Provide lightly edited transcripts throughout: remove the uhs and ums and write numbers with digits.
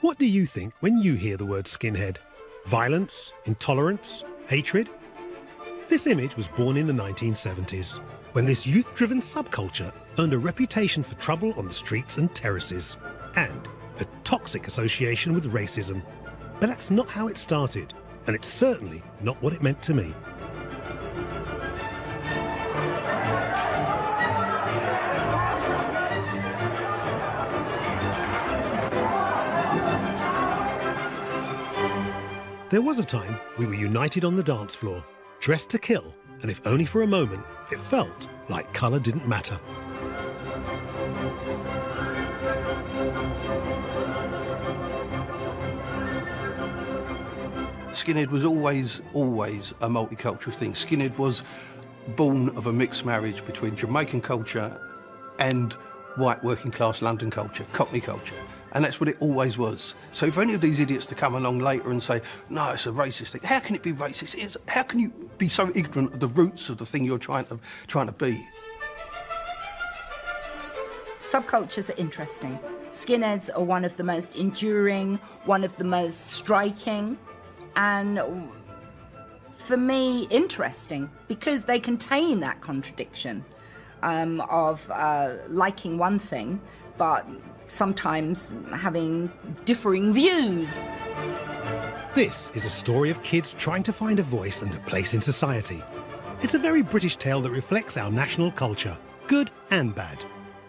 What do you think when you hear the word skinhead? Violence? Intolerance? Hatred? This image was born in the 1970s, when this youth-driven subculture earned a reputation for trouble on the streets and terraces, and a toxic association with racism. But that's not how it started, and it's certainly not what it meant to me. There was a time we were united on the dance floor, dressed to kill, and if only for a moment, it felt like colour didn't matter. Skinhead was always a multicultural thing. Skinhead was born of a mixed marriage between Jamaican culture and white working class London culture, Cockney culture. And that's what it always was. So for any of these idiots to come along later and say, no, it's a racist thing, how can it be racist? How can you be so ignorant of the roots of the thing you're trying to be? Subcultures are interesting. Skinheads are one of the most enduring, one of the most striking, and for me, interesting, because they contain that contradiction of liking one thing, but sometimes having differing views. This is a story of kids trying to find a voice and a place in society. It's a very British tale that reflects our national culture, good and bad.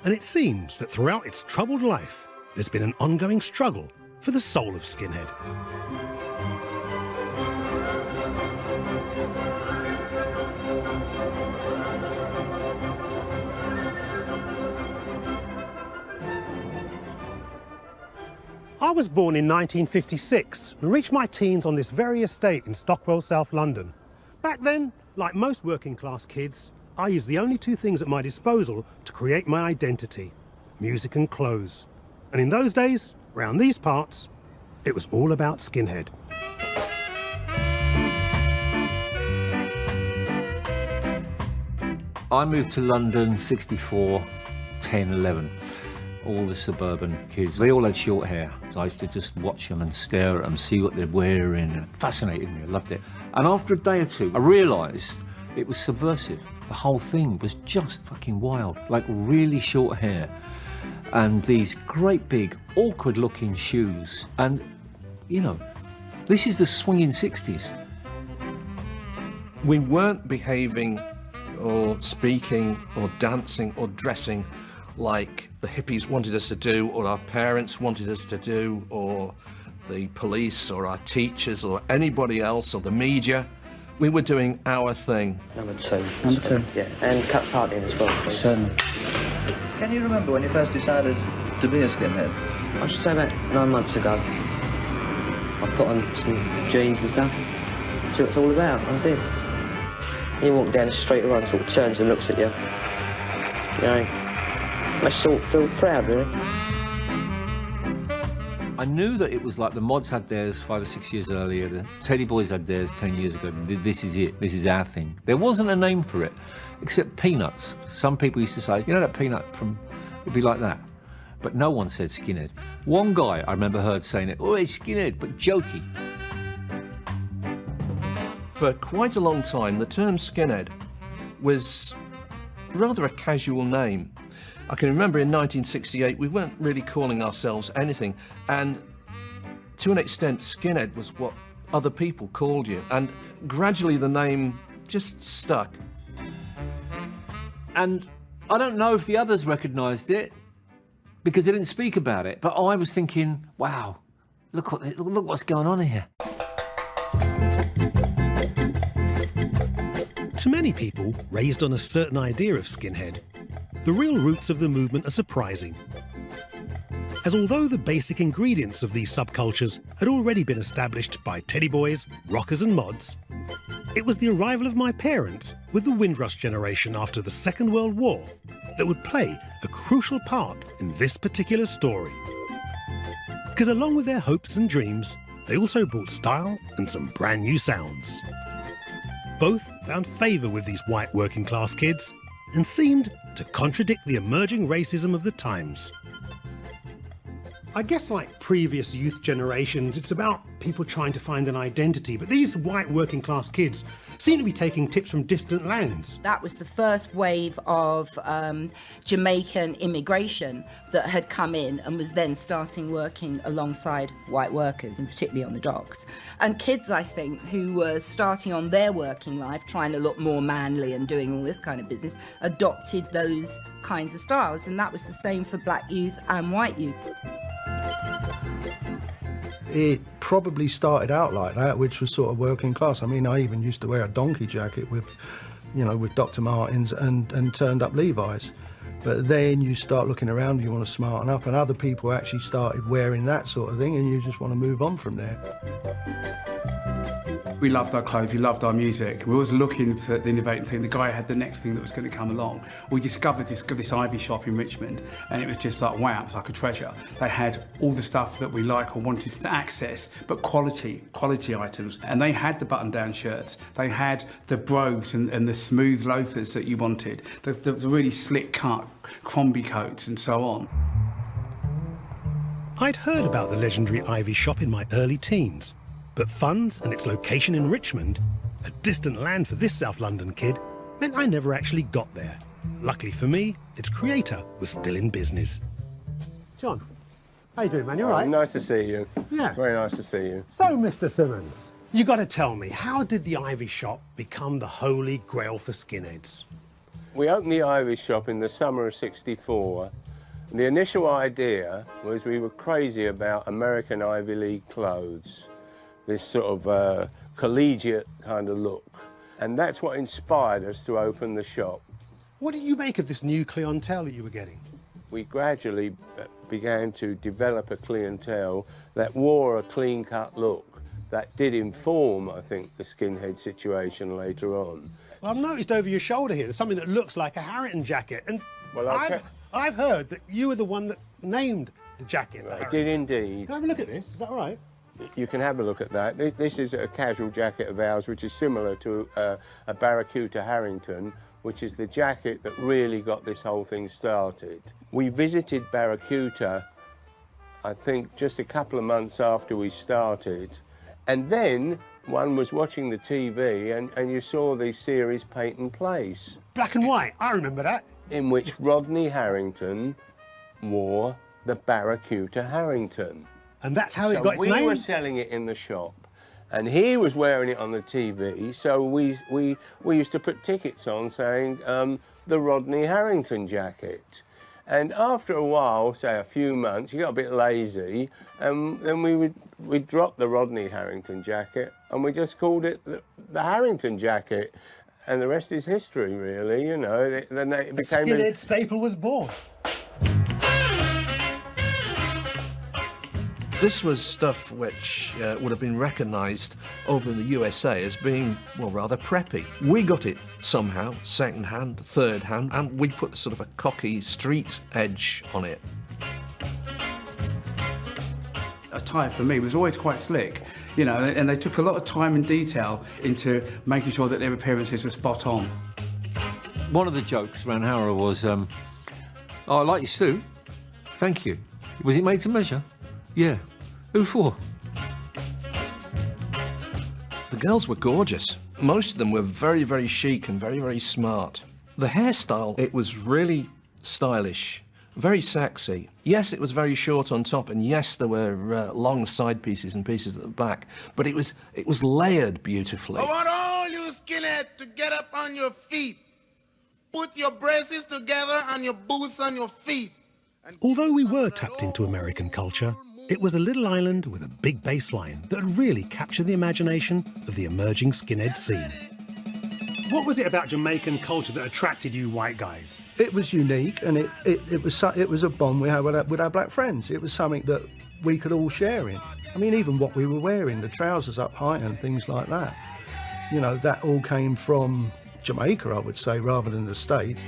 And it seems that throughout its troubled life, there's been an ongoing struggle for the soul of Skinhead. I was born in 1956 and reached my teens on this very estate in Stockwell, South London. Back then, like most working class kids, I used the only two things at my disposal to create my identity, music and clothes. And in those days, round these parts, it was all about Skinhead. I moved to London 64, 10, 11. All the suburban kids, they all had short hair. So I used to just watch them and stare at them, see what they're wearing. It fascinated me, I loved it. And after a day or two, I realised it was subversive. The whole thing was just fucking wild, like really short hair and these great big, awkward looking shoes. And, you know, this is the swinging 60s. We weren't behaving or speaking or dancing or dressing like the hippies wanted us to do, or our parents wanted us to do, or the police or our teachers or anybody else or the media. We were doing our thing. Number two. Number two. Yeah, and cut partying as well, please. Certainly. Can you remember when you first decided to be a skinhead? I should say about 9 months ago. I put on some jeans and stuff, see what it's all about, I did. You walk down the street, everyone sort of turns and looks at you. You know, I sort of feel proud, really. I knew that it was like the Mods had theirs 5 or 6 years earlier, the Teddy Boys had theirs 10 years ago. This is it, this is our thing. There wasn't a name for it, except Peanuts. Some people used to say, you know that peanut from, it'd be like that. But no one said Skinhead. One guy I remember heard saying it, oh, it's Skinhead, but jokey. For quite a long time, the term skinhead was rather a casual name. I can remember in 1968, we weren't really calling ourselves anything, and to an extent, skinhead was what other people called you, and gradually the name just stuck. And I don't know if the others recognised it, because they didn't speak about it, but I was thinking, wow, look what's going on here. To many people raised on a certain idea of Skinhead, the real roots of the movement are surprising. As although the basic ingredients of these subcultures had already been established by Teddy Boys, rockers and mods, it was the arrival of my parents with the Windrush generation after the Second World War that would play a crucial part in this particular story. Because along with their hopes and dreams, they also brought style and some brand new sounds. Both found favour with these white working class kids and seemed to contradict the emerging racism of the times. I guess like previous youth generations, it's about people trying to find an identity, but these white working class kids seem to be taking tips from distant lands. That was the first wave of Jamaican immigration that had come in and was then starting working alongside white workers, and particularly on the docks. And kids, I think, who were starting on their working life, trying to look more manly and doing all this kind of business, adopted those kinds of styles. And that was the same for black youth and white youth. It probably started out like that, which was sort of working class. I mean, I even used to wear a donkey jacket with, you know, with Dr. Martens and turned up Levi's. But then you start looking around, you want to smarten up, and other people actually started wearing that sort of thing, and you just want to move on from there. We loved our clothes, we loved our music. We were always looking for the innovative thing. The guy had the next thing that was going to come along. We discovered this Ivy shop in Richmond, and it was just like, wow, it was like a treasure. They had all the stuff that we like or wanted to access, but quality items. And they had the button-down shirts. They had the brogues and the smooth loafers that you wanted, the really slick cut Crombie coats and so on. I'd heard about the legendary Ivy shop in my early teens, but funds and its location in Richmond, a distant land for this South London kid, meant I never actually got there. Luckily for me, its creator was still in business. John, how you doing, man? You all right? Nice to see you. Yeah. Very nice to see you. So, Mr. Simmons, you got to tell me, how did the Ivy shop become the holy grail for skinheads? We opened the Ivy shop in the summer of '64. The initial idea was we were crazy about American Ivy League clothes, this sort of collegiate kind of look. And that's what inspired us to open the shop. What did you make of this new clientele that you were getting? We gradually began to develop a clientele that wore a clean-cut look that did inform, I think, the skinhead situation later on. Well, I've noticed over your shoulder here, there's something that looks like a Harrington jacket. And well, I've heard that you were the one that named the jacket. I did indeed. Can I have a look at this? Is that all right? You can have a look at that. This is a casual jacket of ours, which is similar to a Barracuda Harrington, which is the jacket that really got this whole thing started. We visited Barracuda, I think, just a couple of months after we started. And then one was watching the TV and you saw the series Peyton Place. Black and white, I remember that. In which Rodney Harrington wore the Barracuda Harrington. And that's how it got its name? We were selling it in the shop, and he was wearing it on the TV, so we used to put tickets on saying, the Rodney Harrington jacket. And after a while, say a few months, you got a bit lazy, and then we'd drop the Rodney Harrington jacket, and we just called it the Harrington jacket. And the rest is history, really, you know. Then it became a skinhead staple was born. This was stuff which would have been recognised over in the USA as being, well, rather preppy. We got it somehow, second-hand, third-hand, and we put sort of a cocky street edge on it. Attire for me was always quite slick, you know, and they took a lot of time and detail into making sure that their appearances were spot on. One of the jokes around Harrow was, oh, I like your suit. Thank you. Was it made to measure? Yeah. Who for? The girls were gorgeous. Most of them were very, very chic and very, very smart. The hairstyle, it was really stylish, very sexy. Yes, it was very short on top, and yes, there were long side pieces and pieces at the back, but it was layered beautifully. I want all you skinheads to get up on your feet. Put your braces together and your boots on your feet. Although we were tapped into American culture, it was a little island with a big bass line that really captured the imagination of the emerging skinhead scene. What was it about Jamaican culture that attracted you white guys? It was unique, and it was a bond we had with our black friends. It was something that we could all share in. I mean, even what we were wearing, the trousers up high and things like that. You know, that all came from Jamaica, I would say, rather than the States.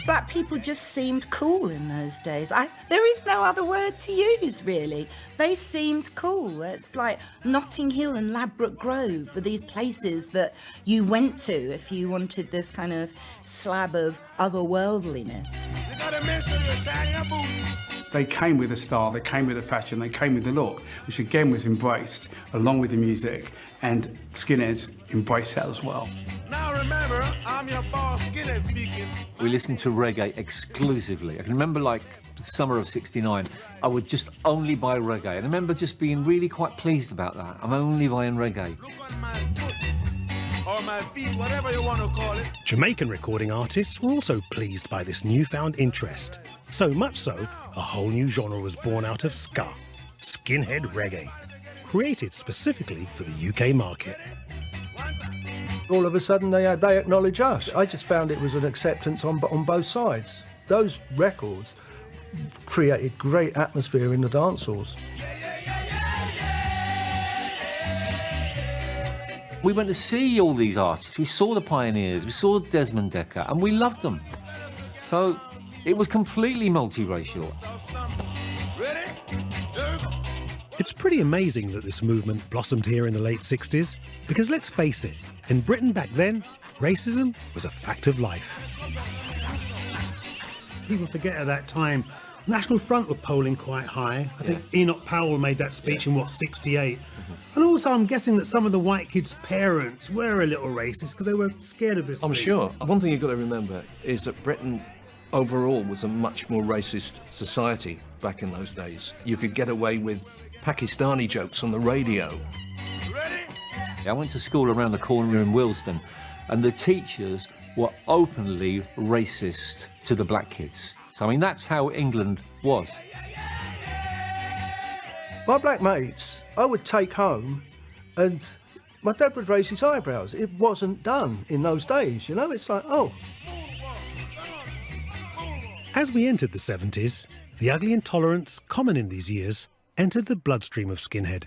Black people just seemed cool in those days. There is no other word to use, really. They seemed cool. It's like Notting Hill and Ladbroke Grove were these places that you went to if you wanted this kind of slab of otherworldliness. You gotta make sure you shine your boots. They came with a style, they came with a fashion, they came with the look, which again was embraced along with the music, and Skinheads embraced that as well. Now remember, I'm your boss, Skinhead speaking. We listened to reggae exclusively. I can remember, like, summer of '69, I would just only buy reggae. And I remember just being really quite pleased about that. I'm only buying reggae. Look on my foot, or my feet, whatever you want to call it. Jamaican recording artists were also pleased by this newfound interest. So much so, a whole new genre was born out of ska, skinhead reggae, created specifically for the UK market. All of a sudden they acknowledge us. I just found it was an acceptance on both sides. Those records created great atmosphere in the dance halls. We went to see all these artists. We saw the Pioneers, we saw Desmond Dekker, and we loved them. So it was completely multiracial. It's pretty amazing that this movement blossomed here in the late 60s, because let's face it, in Britain back then, racism was a fact of life. People forget at that time, National Front were polling quite high. I think Enoch Powell made that speech in, what, 68? And also I'm guessing that some of the white kids' parents were a little racist because they were scared of this I'm thing. sure. One thing you've got to remember is that Britain overall was a much more racist society back in those days. You could get away with Pakistani jokes on the radio. I went to school around the corner in Willesden, and the teachers were openly racist to the black kids. So, I mean, that's how England was. My black mates, I would take home and my dad would raise his eyebrows. It wasn't done in those days, you know? It's like, oh. As we entered the 70s, the ugly intolerance common in these years entered the bloodstream of Skinhead.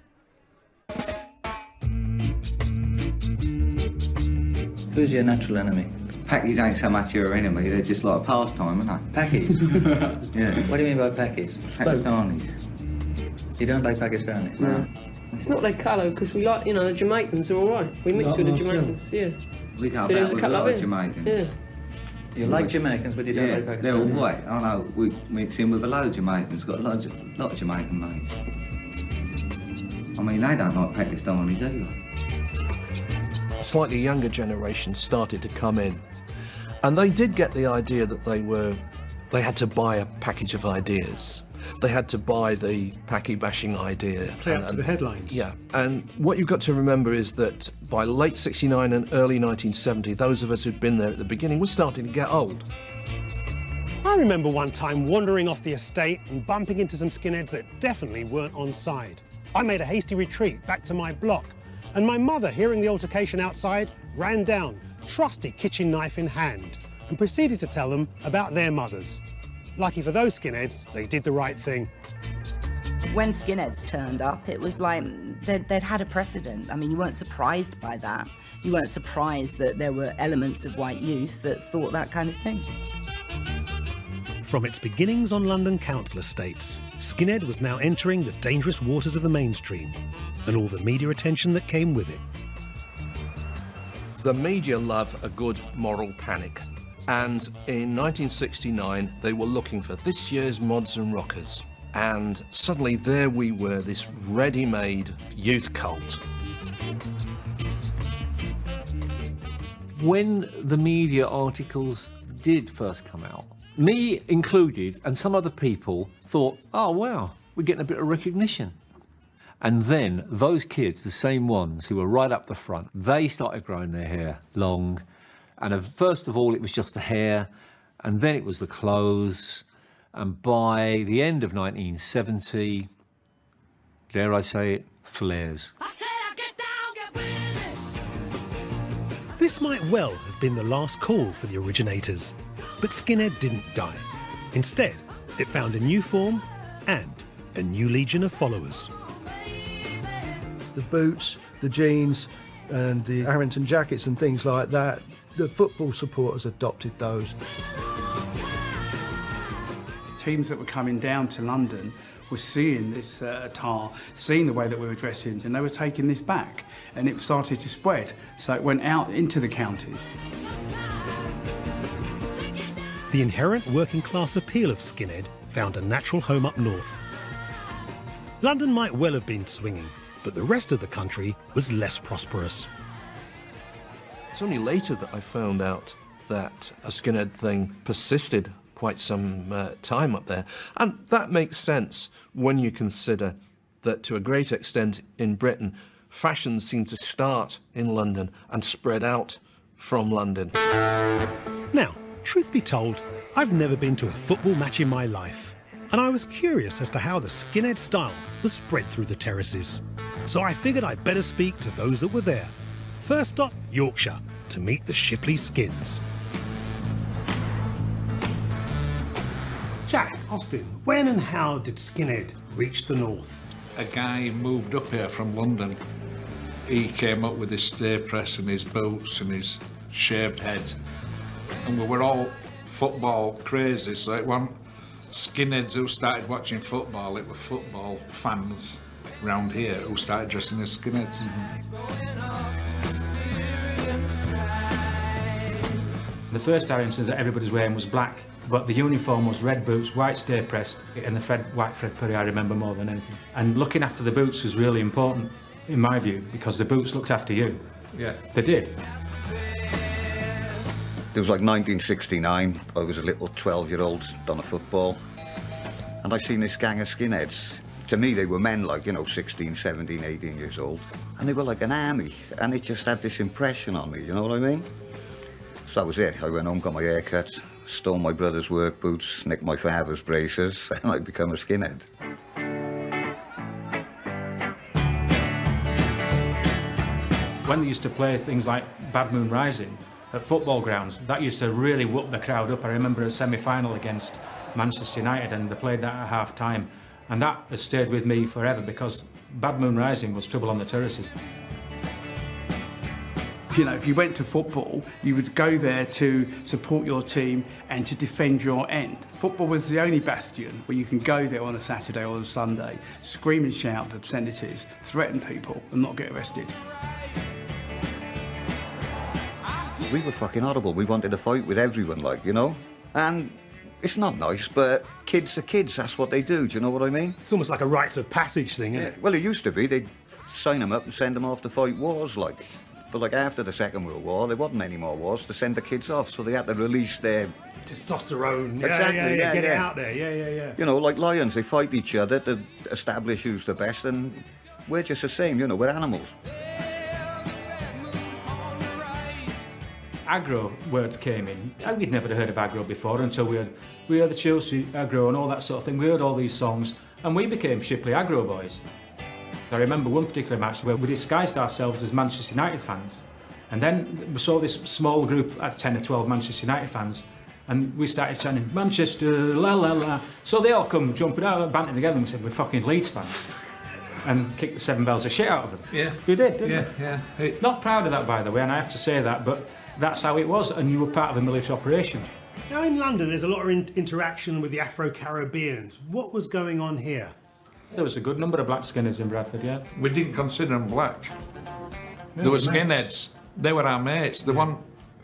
Who's your natural enemy? Packies ain't so much your enemy, they're just like a pastime, aren't they? Packies? Yeah. What do you mean by Packies? Pakistanis. You don't like Pakistanis? No. It's not their colour, because we like, you know, the Jamaicans are all right. We mix with the Jamaicans, yeah. We go So back with a lot of Jamaicans. Yeah. You like Jamaicans, but you don't like Pakistanis? They're all white. I know, we mix in with a load of Jamaicans, got a lot of Jamaican mates. I mean, they don't like Pakistanis either. A slightly younger generation started to come in, and they did get the idea that they had to buy a package of ideas. They had to buy the Paki bashing idea. Play up to the headlines. Yeah, and what you've got to remember is that by late '69 and early 1970, those of us who'd been there at the beginning were starting to get old. I remember one time wandering off the estate and bumping into some skinheads that definitely weren't on side. I made a hasty retreat back to my block, and my mother, hearing the altercation outside, ran down, trusty kitchen knife in hand, and proceeded to tell them about their mothers. Lucky for those skinheads, they did the right thing. When skinheads turned up, it was like they'd had a precedent. I mean, you weren't surprised by that. You weren't surprised that there were elements of white youth that thought that kind of thing. From its beginnings on London council estates, Skinhead was now entering the dangerous waters of the mainstream, and all the media attention that came with it. The media love a good moral panic, and in 1969 they were looking for this year's mods and rockers, and suddenly there we were, this ready-made youth cult. When the media articles did first come out, me included, and some other people thought, oh wow, we're getting a bit of recognition. And then those kids, the same ones who were right up the front, they started growing their hair long. And first of all, it was just the hair, and then it was the clothes. And by the end of 1970, dare I say it, flares. I said I get down, get with it. This might well have been the last call for the originators, but Skinhead didn't die. Instead, it found a new form and a new legion of followers. The boots, the jeans, and the Harrington jackets and things like that, the football supporters adopted those. Teams that were coming down to London were seeing this attire, seeing the way that we were dressing, and they were taking this back, and it started to spread. So it went out into the counties. The inherent working class appeal of Skinhead found a natural home up north. London might well have been swinging, but the rest of the country was less prosperous. It's only later that I found out that a skinhead thing persisted quite some time up there. And that makes sense when you consider that to a great extent in Britain, fashions seemed to start in London and spread out from London. Now, truth be told, I've never been to a football match in my life, and I was curious as to how the skinhead style was spread through the terraces. So I figured I'd better speak to those that were there. First stop, Yorkshire, to meet the Shipley Skins. Jack, Austin, when and how did skinhead reach the north? A guy moved up here from London. He came up with his stay press and his boots and his shaved head. And we were all football crazy, so it wasn't skinheads who started watching football, it were football fans round here who started dressing as skinheads. The first Harringtons that everybody's wearing was black, but the uniform was red boots, white stay pressed, and the white Fred Perry I remember more than anything. And looking after the boots was really important, in my view, because the boots looked after you. Yeah. They did. It was like 1969, I was a little 12-year-old, done a football, and I seen this gang of skinheads. To me, they were men like, 16, 17, 18 years old, and they were like an army, and it just had this impression on me, you know what I mean? So that was it. I went home, got my hair cut, stole my brother's work boots, nicked my father's braces, and I became a skinhead. When they used to play things like Bad Moon Rising at football grounds, that used to really whoop the crowd up. I remember a semi-final against Manchester United, and they played that at half-time, and that has stayed with me forever because Bad Moon Rising was trouble on the terraces. If you went to football, you would go there to support your team and to defend your end. Football was the only bastion where you can go there on a Saturday or a Sunday, scream and shout obscenities, threaten people and not get arrested. We were fucking horrible. We wanted to fight with everyone, and it's not nice, but kids are kids, that's what they do, do you know what I mean? It's almost like a rites of passage thing, isn't it? Well, it used to be. They'd sign them up and send them off to fight wars, But after the Second World War, there wasn't any more wars to send the kids off, so they had to release their... Testosterone, exactly, get it out there, yeah. Like lions, they fight each other to establish who's the best, and we're just the same, we're animals. Aggro word came in. We'd never heard of aggro before until we heard the Chelsea aggro and all that sort of thing. We heard all these songs, and we became Shipley Aggro boys. I remember one particular match where we disguised ourselves as Manchester United fans, and then we saw this small group at 10 or 12 Manchester United fans, and we started chanting Manchester, la la la. So they all come jumping out, bantering together, and we said we're fucking Leeds fans, and kicked the seven bells of shit out of them. Yeah. We did, didn't we? Yeah. Not proud of that, by the way, and I have to say that, but that's how it was, and you were part of a military operation. Now in London, there's a lot of interaction with the Afro-Caribbeans. What was going on here? There was a good number of black skinheads in Bradford, yeah. We didn't consider them black. No, They were skinheads. They were our mates. They weren't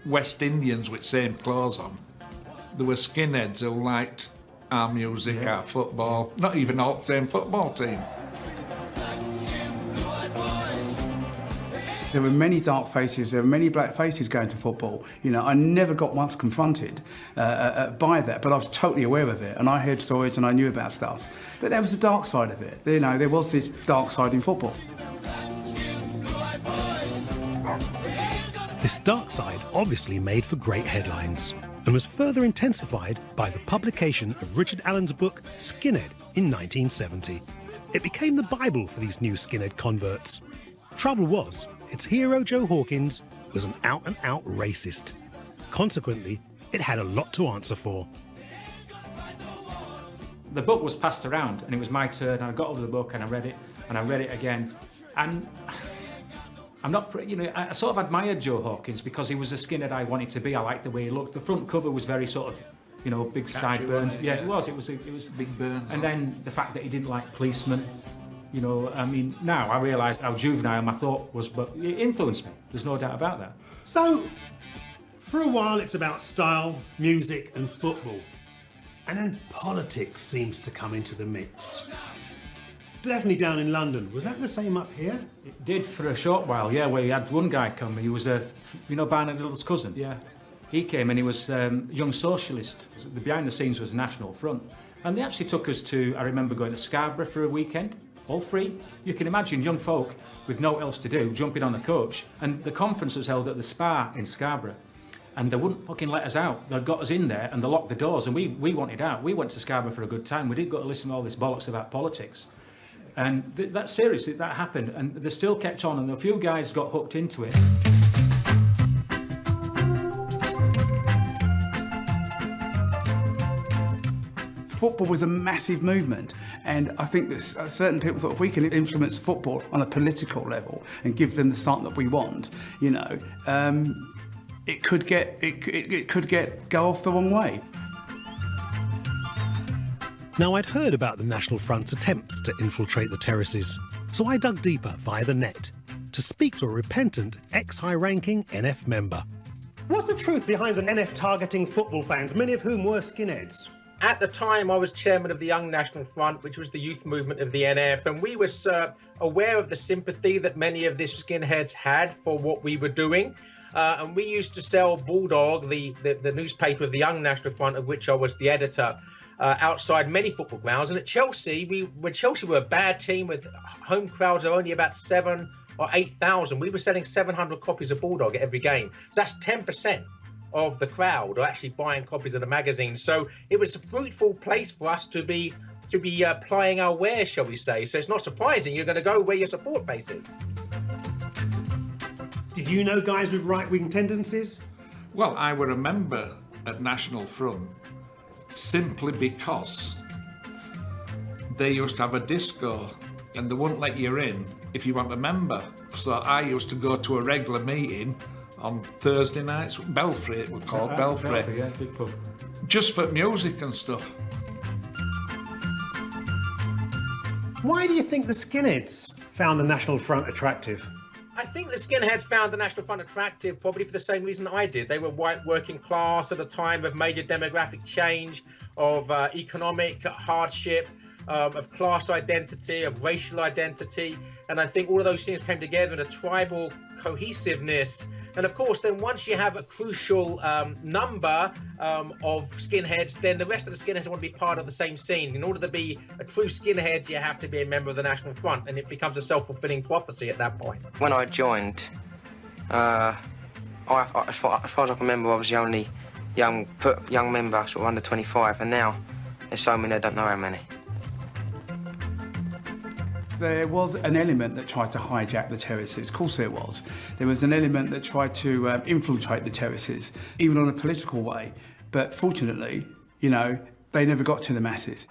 West Indians with same clothes on. They were skinheads who liked our music, our football, not even all the same football team. There were many dark faces, there were many black faces going to football. I never got once confronted by that, but I was totally aware of it, and I heard stories and I knew about stuff. But there was the dark side of it. There was this dark side in football. This dark side obviously made for great headlines and was further intensified by the publication of Richard Allen's book Skinhead in 1970. It became the Bible for these new skinhead converts. Trouble was, its hero Joe Hawkins was an out-and-out racist. Consequently, it had a lot to answer for. The book was passed around, and it was my turn, and I got over the book and I read it again, and I'm not, I sort of admired Joe Hawkins because he was the skinhead I wanted to be. I liked the way he looked. The front cover was very sort of, big sideburns. Yeah, it was big burns. And then the fact that he didn't like policemen. Now I realise how juvenile my thought was, but it influenced me. There's no doubt about that. So, for a while it's about style, music and football. And then politics seems to come into the mix. Definitely down in London. Was that the same up here? It did for a short while, yeah, where you had one guy come, he was Barnard Little's cousin? Yeah. He came and he was a young socialist. The behind the scenes was National Front. And they actually took us to, I remember going to Scarborough for a weekend, all free. You can imagine young folk with no else to do, jumping on a coach. And the conference was held at the Spa in Scarborough. And they wouldn't fucking let us out. They got us in there and they locked the doors and we wanted out. We went to Scarborough for a good time. We didn't got to listen to all this bollocks about politics. And that seriously, that happened. And they still kept on and a few guys got hooked into it. Football was a massive movement, and I think that certain people thought if we can influence football on a political level and give them the start that we want, you know, it could go off the wrong way. Now, I'd heard about the National Front's attempts to infiltrate the terraces, so I dug deeper via the net to speak to a repentant ex-high-ranking NF member. What's the truth behind the NF targeting football fans, many of whom were skinheads? At the time, I was chairman of the Young National Front, which was the youth movement of the NF, and we were aware of the sympathy that many of these skinheads had for what we were doing. And we used to sell Bulldog, the newspaper of the Young National Front, of which I was the editor, outside many football grounds. And at Chelsea, when Chelsea were a bad team with home crowds of only about 7,000 or 8,000, we were selling 700 copies of Bulldog at every game. So that's 10% of the crowd are actually buying copies of the magazine. So it was a fruitful place for us to be plying our wares, shall we say. So it's not surprising you're going to go where your support base is. Did you know guys with right-wing tendencies? Well, I were a member at National Front simply because they used to have a disco and they wouldn't let you in if you weren't a member. So I used to go to a regular meeting on Thursday nights, Belfry it was called, Belfry. Yeah, big pub. Just for music and stuff. Why do you think the skinheads found the National Front attractive? I think the skinheads found the National Front attractive probably for the same reason I did. They were white working class at a time of major demographic change, of economic hardship, of class identity, of racial identity. And I think all of those things came together in a tribal cohesiveness. And of course, then once you have a crucial number of skinheads, then the rest of the skinheads want to be part of the same scene. In order to be a true skinhead, you have to be a member of the National Front, and it becomes a self-fulfilling prophecy at that point. When I joined, as far as I can remember, I was the only young member, sort of under 25, and now there's so many I don't know how many. There was an element that tried to hijack the terraces. Of course there was. There was an element that tried to infiltrate the terraces, even on a political way. But fortunately, you know, they never got to the masses.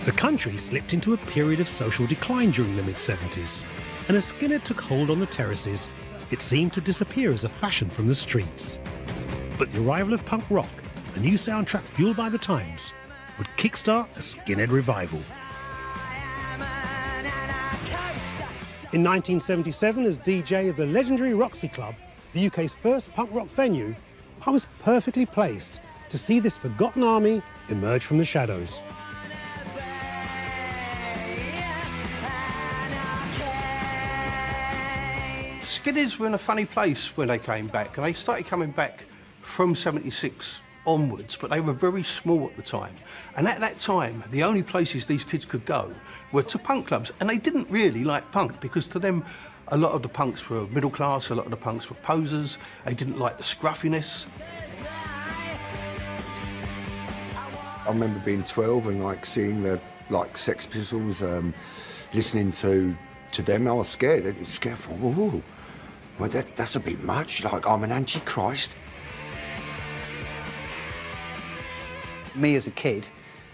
The country slipped into a period of social decline during the mid-70s. And as Skinhead took hold on the terraces, it seemed to disappear as a fashion from the streets. But the arrival of punk rock, a new soundtrack fueled by the times, would kickstart a Skinhead revival. In 1977, as DJ of the legendary Roxy Club, the UK's first punk rock venue, I was perfectly placed to see this forgotten army emerge from the shadows. Skinheads were in a funny place when they came back, and they started coming back from 76 onwards, but they were very small at the time. And at that time, the only places these kids could go were to punk clubs, and they didn't really like punk because to them, a lot of the punks were middle class, a lot of the punks were posers, they didn't like the scruffiness. I remember being 12 and like seeing the Sex Pistols, listening to them. I was scared. I was scared for, whoa, well that's a bit much. Like I'm an antichrist. Me as a kid,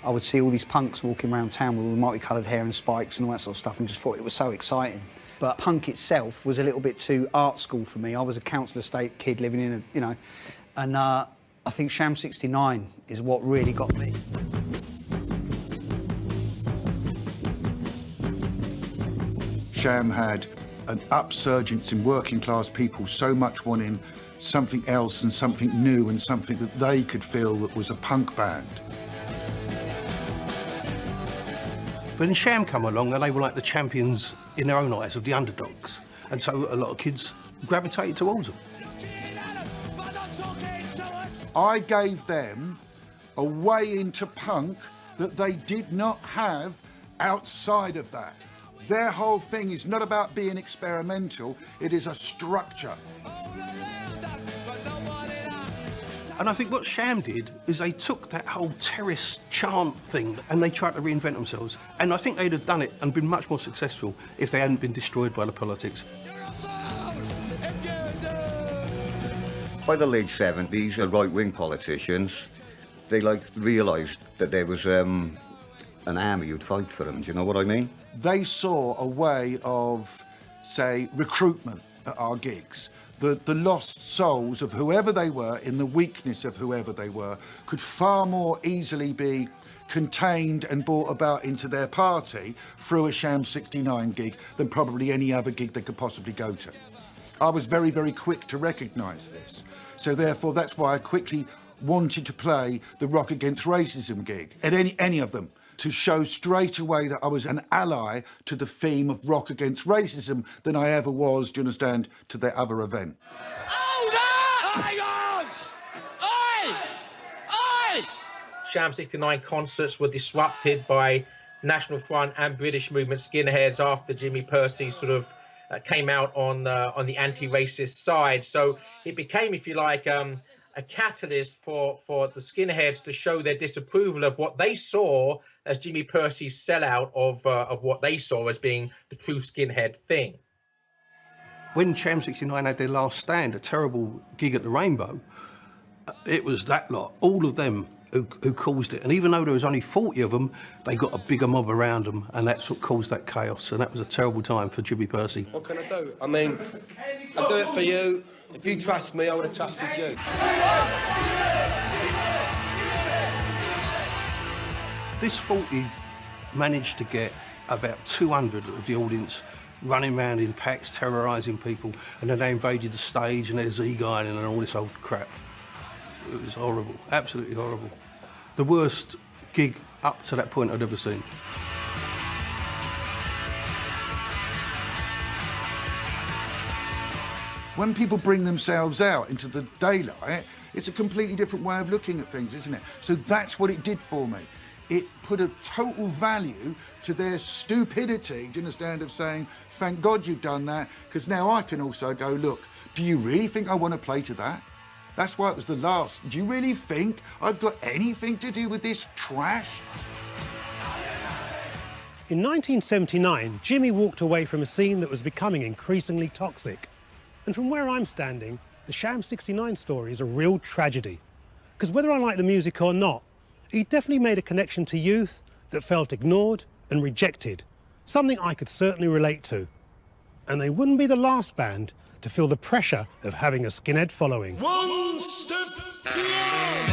I would see all these punks walking around town with all the multicoloured hair and spikes and all that sort of stuff, and just thought it was so exciting. But punk itself was a little bit too art school for me. I was a council estate kid living in a, you know, and I think Sham 69 is what really got me. Sham had an upsurgence in working class people so much wanting something else and something new and something that they could feel that was a punk band. When Sham come along, and they were like the champions in their own eyes of the underdogs, and so a lot of kids gravitated towards them. I gave them a way into punk that they did not have outside of that. Their whole thing is not about being experimental, it is a structure. And I think what Sham did is they took that whole terrace chant thing and they tried to reinvent themselves. And I think they'd have done it and been much more successful if they hadn't been destroyed by the politics. By the late 70s, the right-wing politicians, they realised that there was an army who'd fight for them. Do you know what I mean? They saw a way of, say, recruitment at our gigs. The lost souls of whoever they were, in the weakness of whoever they were, could far more easily be contained and brought about into their party through a Sham 69 gig than probably any other gig they could possibly go to. I was very, very quick to recognise this. So therefore, that's why I quickly wanted to play the Rock Against Racism gig at any of them, to show straight away that I was an ally to the theme of Rock Against Racism than I ever was, do you understand, to their other event. Sham 69 concerts were disrupted by National Front and British movement skinheads after Jimmy Percy sort of came out on the anti-racist side. So it became, if you like, a catalyst for the skinheads to show their disapproval of what they saw as Jimmy Percy's sellout of what they saw as being the true skinhead thing. When Sham 69 had their last stand, a terrible gig at the Rainbow, it was that lot, all of them who caused it. And even though there was only 40 of them, they got a bigger mob around them, and that's what caused that chaos. And that was a terrible time for Jimmy Percy. What can I do? I mean, I'll do it for you. If you trust me, I would have trusted you. This 40 managed to get about 200 of the audience running around in packs, terrorising people, and then they invaded the stage and there's Z-Guy and all this old crap. It was horrible, absolutely horrible. The worst gig up to that point I'd ever seen. When people bring themselves out into the daylight, it's a completely different way of looking at things, isn't it? So that's what it did for me. It put a total value to their stupidity, do you understand, of saying, thank God you've done that, because now I can also go, look, do you really think I want to play to that? That's why it was the last. Do you really think I've got anything to do with this trash? In 1979, Jimmy walked away from a scene that was becoming increasingly toxic. And from where I'm standing, the Sham 69 story is a real tragedy. Because whether I like the music or not, he definitely made a connection to youth that felt ignored and rejected, something I could certainly relate to. And they wouldn't be the last band to feel the pressure of having a skinhead following. One step beyond.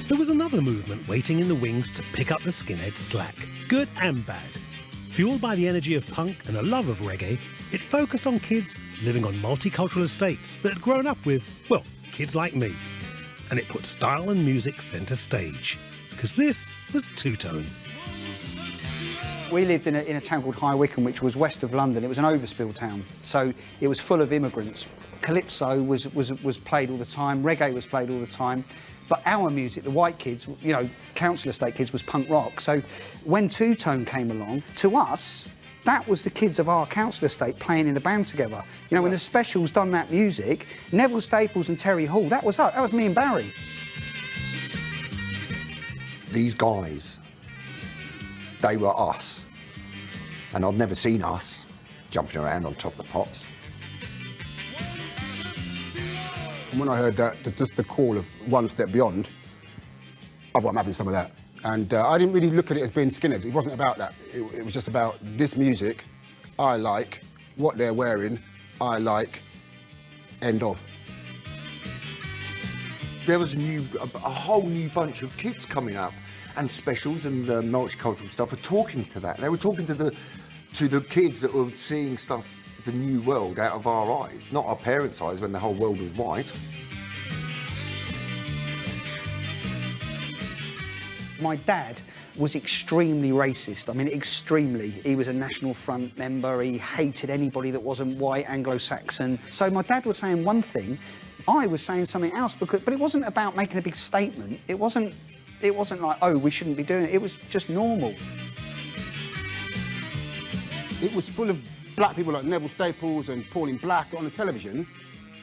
There was another movement waiting in the wings to pick up the skinhead slack, good and bad. Fueled by the energy of punk and a love of reggae, it focused on kids living on multicultural estates that had grown up with, well, kids like me. And it put style and music centre stage, because this was two-tone. We lived in a town called High Wycombe, which was west of London. It was an overspill town, so it was full of immigrants. Calypso was played all the time, reggae was played all the time, but our music, the white kids, you know, council estate kids, was punk rock. So when two-tone came along, to us, that was the kids of our council estate playing in a band together. You know, when the Specials done that music, Neville Staples and Terry Hall, that was us, that was me and Barry. These guys, they were us. And I'd never seen us jumping around on top of the pops. And when I heard that, just the call of One Step Beyond, I thought I'm having some of that. And I didn't really look at it as being skinhead. It wasn't about that. It was just about this music, I like, what they're wearing, I like, end of. There was a whole new bunch of kids coming up, and Specials and the multicultural stuff were talking to that. They were talking to to the kids that were seeing stuff, the new world, out of our eyes, not our parents' eyes when the whole world was white. My dad was extremely racist. I mean, extremely. He was a National Front member. He hated anybody that wasn't white, Anglo-Saxon. So my dad was saying one thing, I was saying something else, but it wasn't about making a big statement. It wasn't like, oh, we shouldn't be doing it. It was just normal. It was full of black people like Neville Staples and Pauline Black on the television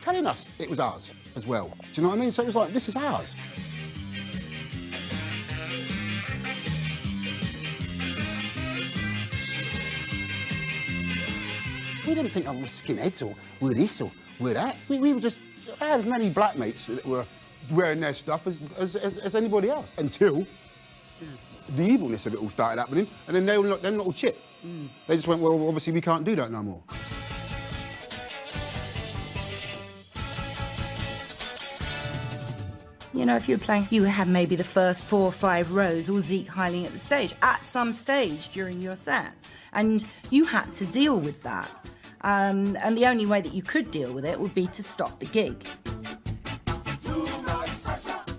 telling us it was ours as well. Do you know what I mean? So it was like, this is ours. We didn't think, oh, we're skinheads or we're this or we're that. We were just, I had as many black mates that were wearing their stuff as anybody else until the evilness of it all started happening, and then they're not all shit. They just went, well, obviously we can't do that no more. You know, if you're playing, you have maybe the first 4 or 5 rows all Zeke Heiling at the stage, at some stage during your set. And you had to deal with that. And the only way that you could deal with it would be to stop the gig.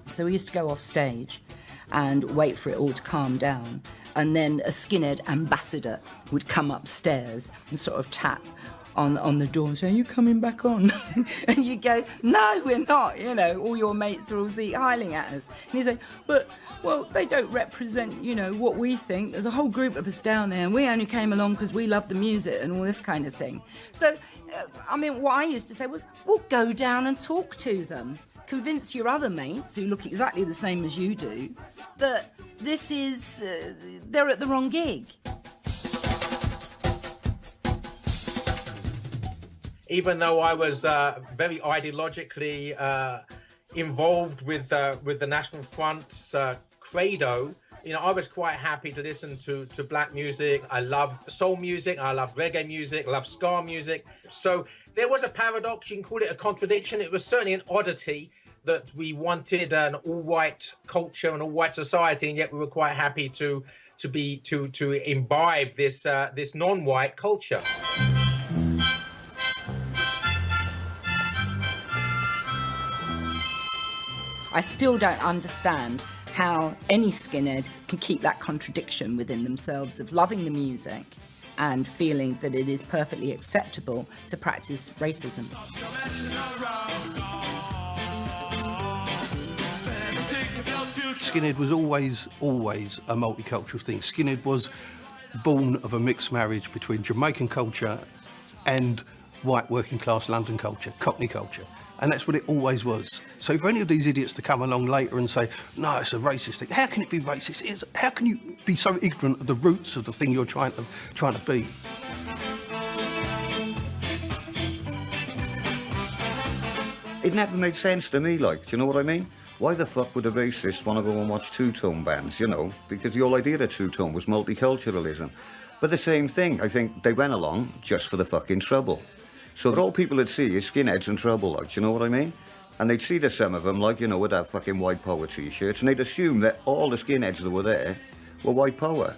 So we used to go off stage and wait for it all to calm down. And then a Skinhead ambassador would come upstairs and sort of tap on the door and say, are you coming back on? And you go, no, we're not, you know, all your mates are all Zeke Heiling at us. And you say, but, well, they don't represent, you know, what we think. There's a whole group of us down there and we only came along because we love the music and all this kind of thing. So, I mean, what I used to say was, well, go down and talk to them. Convince your other mates, who look exactly the same as you do, that this is, they're at the wrong gig. Even though I was very ideologically involved with the National Front's credo, you know, I was quite happy to listen to black music. I loved soul music, I loved reggae music, I loved ska music. So there was a paradox, you can call it a contradiction. It was certainly an oddity that we wanted an all-white culture and all-white society, and yet we were quite happy to imbibe this this non-white culture. I still don't understand how any skinhead can keep that contradiction within themselves of loving the music and feeling that it is perfectly acceptable to practice racism. Skinhead was always a multicultural thing. Skinhead was born of a mixed marriage between Jamaican culture and white working class London culture, Cockney culture. And that's what it always was. So for any of these idiots to come along later and say, no, it's a racist thing, how can it be racist? How can you be so ignorant of the roots of the thing you're trying to be? It never made sense to me, like, do you know what I mean? Why the fuck would a racist want to go and watch two-tone bands, you know? Because the whole idea of two-tone was multiculturalism. But the same thing, I think they went along just for the fucking trouble. So that all people would see is skinheads in trouble, like, do you know what I mean? And they'd see some of them, like, you know, with that fucking white power t-shirts, and they'd assume that all the skinheads that were there were white power.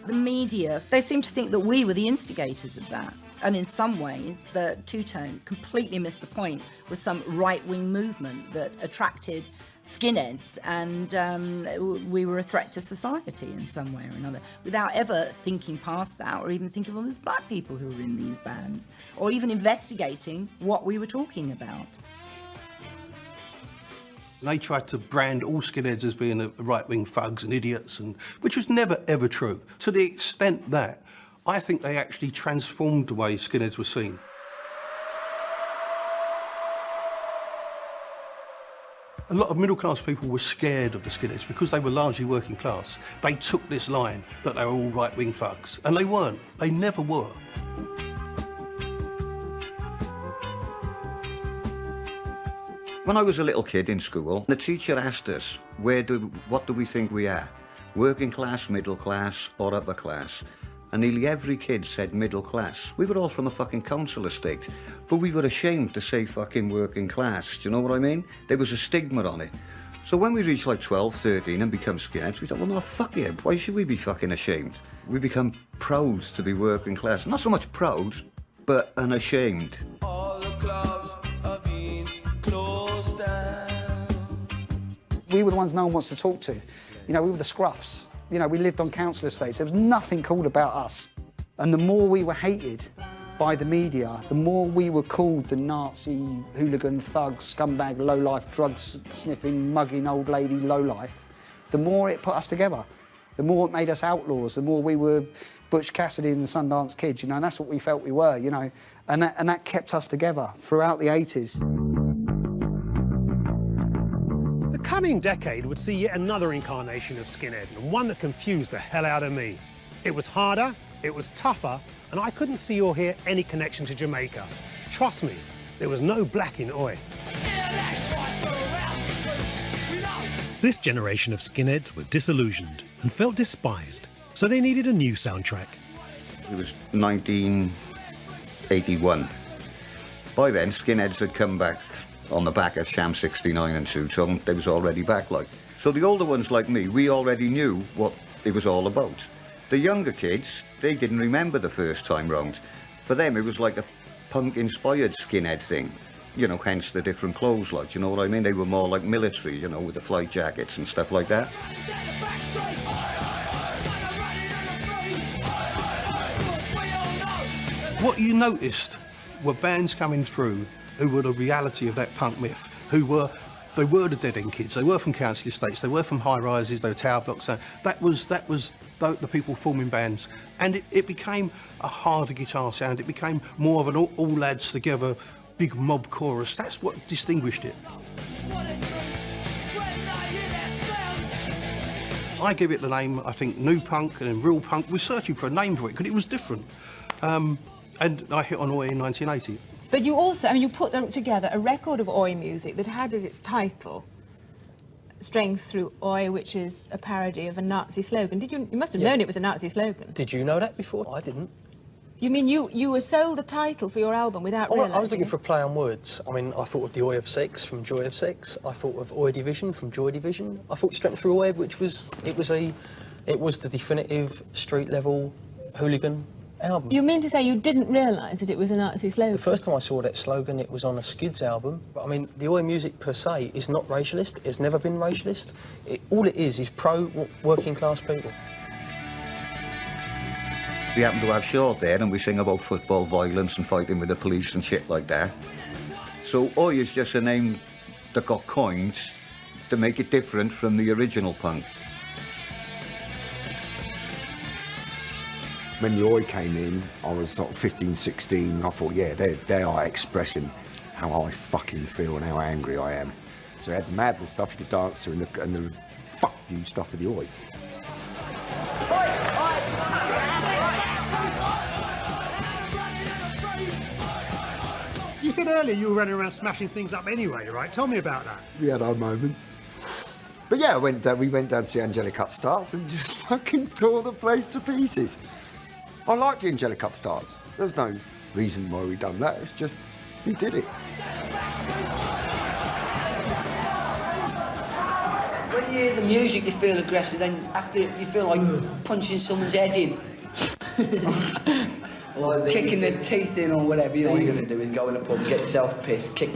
The media, they seem to think that we were the instigators of that. And in some ways, the two-tone completely missed the point, was some right-wing movement that attracted skinheads, and we were a threat to society in some way or another, without ever thinking past that, or even thinking, well, there's black people who are in these bands, or even investigating what we were talking about. They tried to brand all skinheads as being right-wing thugs and idiots, which was never, ever true, to the extent that I think they actually transformed the way skinheads were seen. A lot of middle-class people were scared of the skinheads because they were largely working class. They took this line that they were all right-wing thugs, and they weren't. They never were. When I was a little kid in school, the teacher asked us, what do we think we are? Working class, middle class, or upper class? And nearly every kid said middle class. We were all from a fucking council estate, but we were ashamed to say fucking working class. Do you know what I mean? There was a stigma on it. So when we reach like 12, 13 and become skinheads, we thought, well, no, fuck yeah, why should we be fucking ashamed? We become proud to be working class. Not so much proud, but unashamed. All the clubs are being closed down. We were the ones no one wants to talk to. You know, we were the scruffs. You know, we lived on council estates. There was nothing cool about us. And the more we were hated by the media, the more we were called the Nazi, hooligan, thug, scumbag, lowlife, drug-sniffing, mugging old lady lowlife, the more it put us together. The more it made us outlaws, the more we were Butch Cassidy and the Sundance Kid, you know, and that's what we felt we were, you know, and that kept us together throughout the 80s. The coming decade would see yet another incarnation of Skinhead, and one that confused the hell out of me. It was harder, it was tougher, and I couldn't see or hear any connection to Jamaica. Trust me, there was no black in Oi. This generation of skinheads were disillusioned and felt despised, so they needed a new soundtrack. It was 1981. By then, skinheads had come back on the back of Sham 69 and Two Tone. They was already back, like. So the older ones like me, we already knew what it was all about. The younger kids, they didn't remember the first time round. For them, it was like a punk-inspired skinhead thing. You know, hence the different clothes, like, you know what I mean? They were more like military, you know, with the flight jackets and stuff like that. What you noticed were bands coming through who were the reality of that punk myth, they were the dead end kids. They were from council estates, they were from high rises, they were tower blocks. That was the people forming bands, and it became a harder guitar sound. It became more of an all lads together, big mob chorus. That's what distinguished it. I give it the name, I think, new punk and real punk. We're searching for a name for it because it was different, and I hit on Oi in 1980. But you also, I mean, you put together a record of Oi music that had as its title Strength Through Oi, which is a parody of a Nazi slogan. Did you must have known it was a Nazi slogan. Did you know that before? I didn't. You mean you were sold the title for your album without realising? I was looking for a play on words. I mean, I thought of the Oi of Sex from Joy of Sex. I thought of Oi Division from Joy Division. I thought Strength Through Oi, which was the definitive street level hooligan album. You mean to say you didn't realise that it was a Nazi slogan? The first time I saw that slogan, it was on a Skids album. But I mean, the Oi music per se is not racialist. It's never been racialist. All it is pro-working class people. We happen to have short there, and we sing about football violence and fighting with the police and shit like that. So Oi is just a name that got coined to make it different from the original punk. When the Oi came in, I was sort of 15, 16, and I thought, yeah, they are expressing how I fucking feel and how angry I am. So I had the madness stuff you could dance to and the fuck you stuff with the Oi. You said earlier you were running around smashing things up anyway, right? Tell me about that. We had our moments. But yeah, we went down to see Angelic Upstarts and just fucking tore the place to pieces. I liked the Angelic Upstarts. There was no reason why we done that. It's just, we did it. When you hear the music, you feel aggressive. Then after it, you feel like punching someone's head in. Like kicking their teeth in or whatever. You know, what you're going to do is go in a pub, get yourself pissed, kick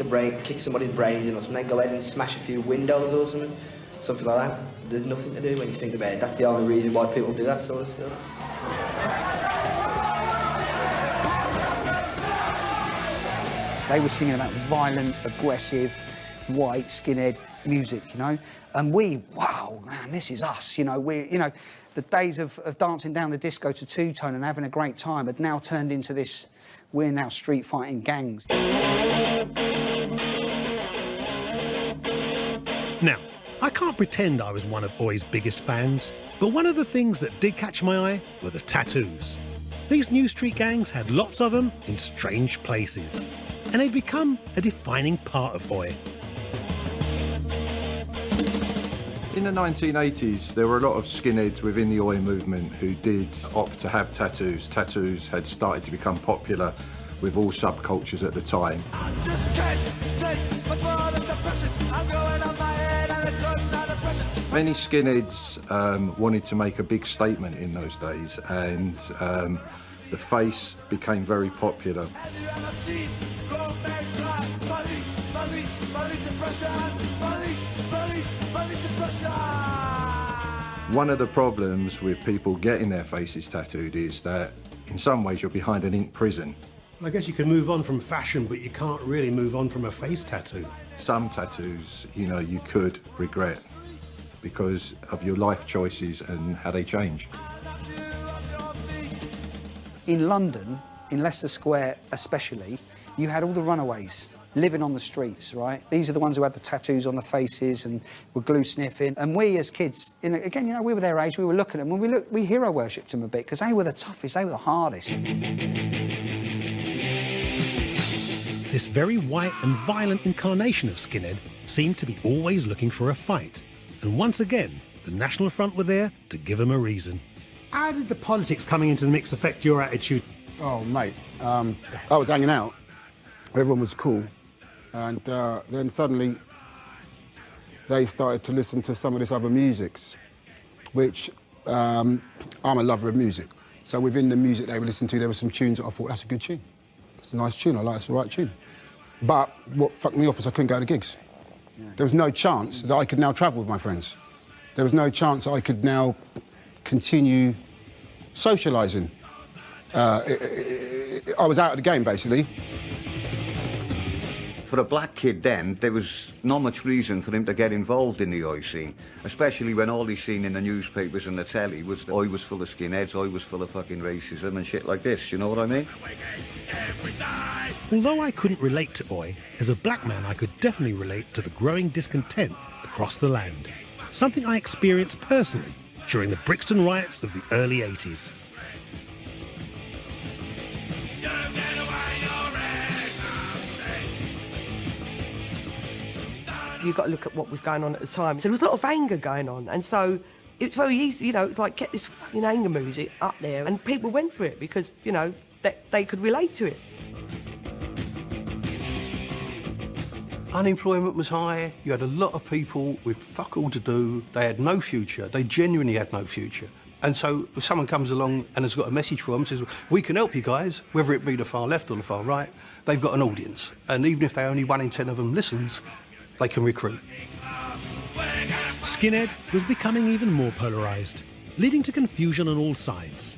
somebody's brains in or something, then go ahead and smash a few windows or something. Something like that. There's nothing to do when you think about it. That's the only reason why people do that sort of stuff. They were singing about violent, aggressive, white, skinhead music, you know? And we, wow, man, this is us, you know? The days of dancing down the disco to Two Tone and having a great time had now turned into this, we're now street fighting gangs. Now, I can't pretend I was one of Oi's biggest fans, but one of the things that did catch my eye were the tattoos. These new street gangs had lots of them in strange places, and they'd become a defining part of Oi. In the 1980s, there were a lot of skinheads within the Oi movement who did opt to have tattoos. Tattoos had started to become popular with all subcultures at the time. I just can't take much more of this oppression. I'm going on my head and it's Many skinheads wanted to make a big statement in those days, and the face became very popular. One of the problems with people getting their faces tattooed is that in some ways you're behind an ink prison. I guess you can move on from fashion, but you can't really move on from a face tattoo. Some tattoos, you know, you could regret because of your life choices and how they change. In London, in Leicester Square especially, you had all the runaways living on the streets, right? These are the ones who had the tattoos on the faces and were glue sniffing. And we as kids, again, you know, we were their age, we were looking at them, and we hero worshipped them a bit because they were the toughest, they were the hardest. This very white and violent incarnation of Skinhead seemed to be always looking for a fight. And once again, the National Front were there to give them a reason. How did the politics coming into the mix affect your attitude? Oh, mate, I was hanging out. Everyone was cool. And then suddenly they started to listen to some of this other musics, which I'm a lover of music. So within the music they were listening to, there were some tunes that I thought, that's a good tune. It's a nice tune, I like it's the right tune. But what fucked me off is I couldn't go to gigs. Yeah. There was no chance that I could now travel with my friends. There was no chance that I could now continue socialising. I was out of the game, basically. For a black kid then, there was not much reason for him to get involved in the Oi scene, especially when all he's seen in the newspapers and the telly was Oi was full of skinheads, Oi was full of fucking racism and shit like this, you know what I mean? Although I couldn't relate to Oi, as a black man I could definitely relate to the growing discontent across the land. Something I experienced personally during the Brixton riots of the early 80s. You've got to look at what was going on at the time. So there was a lot of anger going on, and so it's very easy, you know, it's like get this fucking anger music up there, and people went for it because, you know, they could relate to it. Unemployment was high, you had a lot of people with fuck all to do, they had no future, they genuinely had no future. And so if someone comes along and has got a message for them, says, we can help you guys, whether it be the far left or the far right, they've got an audience. And even if they only 1 in 10 of them listens, they can recruit. Skinhead was becoming even more polarised, leading to confusion on all sides.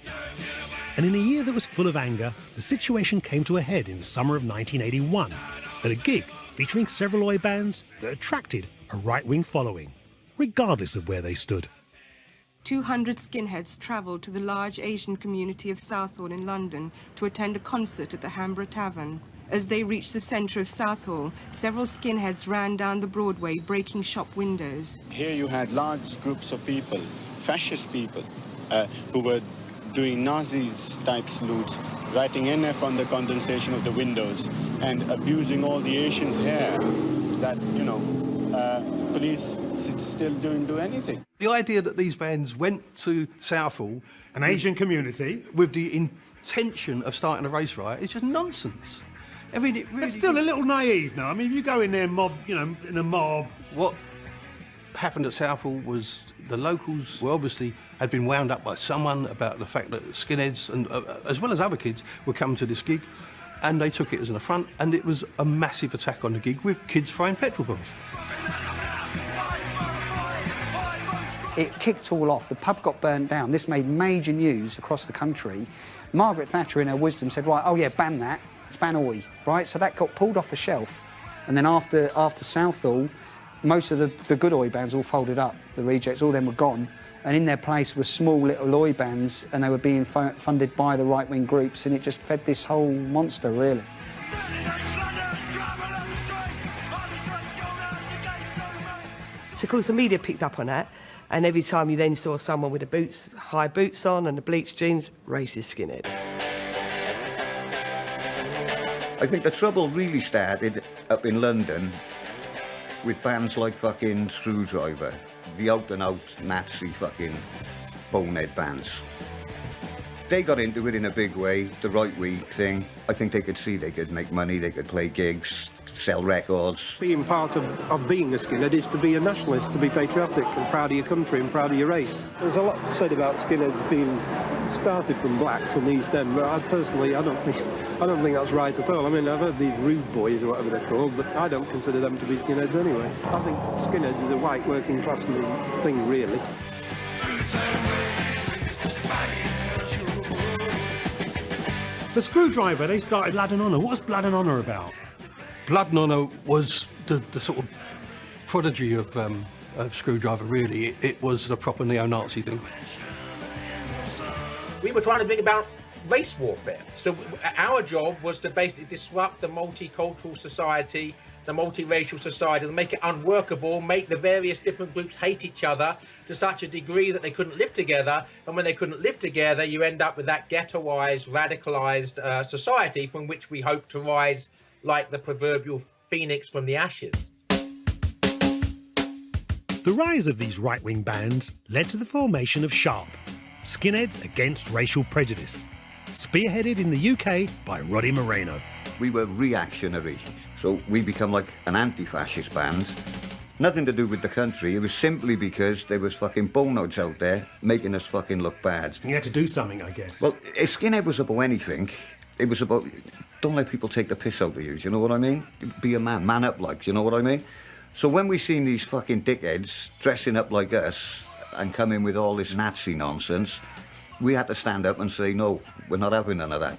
And in a year that was full of anger, the situation came to a head in the summer of 1981 at a gig featuring several Oi bands that attracted a right-wing following, regardless of where they stood. 200 skinheads travelled to the large Asian community of Southall in London to attend a concert at the Hambra Tavern. As they reached the centre of Southall, several skinheads ran down the Broadway, breaking shop windows. Here you had large groups of people, fascist people, who were doing Nazi-type salutes, writing NF on the condensation of the windows, and abusing all the Asians here that, you know, police still don't do anything. The idea that these bands went to Southall, an Asian community, with the intention of starting a race riot is just nonsense. I mean, it really... It's still a little naive now. I mean, if you go in there mob, you know, in a mob... What happened at Southall was the locals were obviously had been wound up by someone about the fact that skinheads, and as well as other kids, were coming to this gig, and they took it as an affront, and it was a massive attack on the gig with kids throwing petrol bombs. It kicked all off. The pub got burnt down. This made major news across the country. Margaret Thatcher, in her wisdom, said, right, oh yeah, ban that. It's ban Oi, right? So that got pulled off the shelf. And then after Southall, most of the good Oi bands all folded up. The rejects, all them were gone. And in their place were small little Oi bands, and they were being funded by the right-wing groups, and it just fed this whole monster, really. So, of course, the media picked up on that, and every time you then saw someone with the high boots on and the bleached jeans, racist skinhead. I think the trouble really started up in London with bands like fucking Screwdriver, the out-and-out Nazi fucking bonehead bands. They got into it in a big way, the right-wing thing. I think they could see they could make money, they could play gigs, sell records. Being part of being a skinhead is to be a nationalist, to be patriotic and proud of your country and proud of your race. There's a lot said about skinheads being started from blacks and these them, but I don't think that's right at all. I mean, I've heard these rude boys or whatever they're called, but I don't consider them to be skinheads anyway. I think skinheads is a white working class thing, really. The Screwdriver, they started Blood and Honour. What's Blood and Honour about? Blood and Honour was the sort of prodigy of Screwdriver, really. It was a proper neo-Nazi thing. We were trying to bring about race warfare. So our job was to basically disrupt the multicultural society, the multiracial society, and make it unworkable, make the various different groups hate each other to such a degree that they couldn't live together. And when they couldn't live together, you end up with that ghettoized, radicalized society from which we hope to rise like the proverbial phoenix from the ashes. The rise of these right-wing bands led to the formation of SHARP, Skinheads Against Racial Prejudice, spearheaded in the UK by Roddy Moreno. We were reactionary, so we become like an anti-fascist band. Nothing to do with the country, it was simply because there was fucking boneheads out there making us fucking look bad. You had to do something, I guess. Well, if Skinhead was about anything, it was about, don't let people take the piss out of you, do you know what I mean? Be a man, man up like, do you know what I mean? So when we seen these fucking dickheads dressing up like us and coming with all this Nazi nonsense, we had to stand up and say, no, we're not having none of that.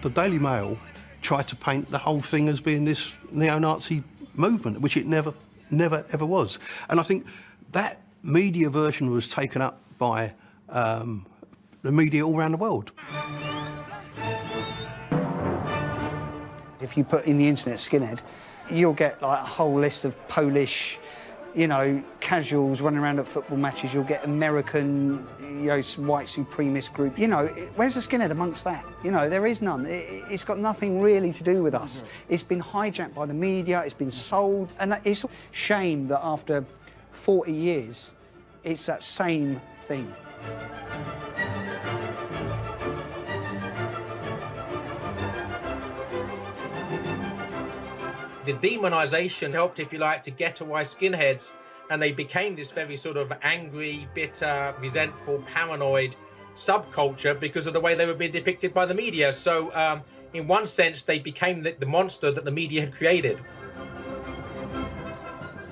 The Daily Mail tried to paint the whole thing as being this neo-Nazi movement, which it never ever was. And I think that media version was taken up by the media all around the world. If you put in the internet skinhead, you'll get like a whole list of Polish, you know, casuals running around at football matches. You'll get American, you know, white supremacist group. You know, where's the skinhead amongst that? You know, there is none. It's got nothing really to do with us. It's been hijacked by the media. It's been sold, and it's a shame that after 40 years, it's that same thing. The demonisation helped, if you like, to ghettoise skinheads, and they became this very sort of angry, bitter, resentful, paranoid subculture because of the way they were being depicted by the media. So, in one sense, they became the monster that the media had created.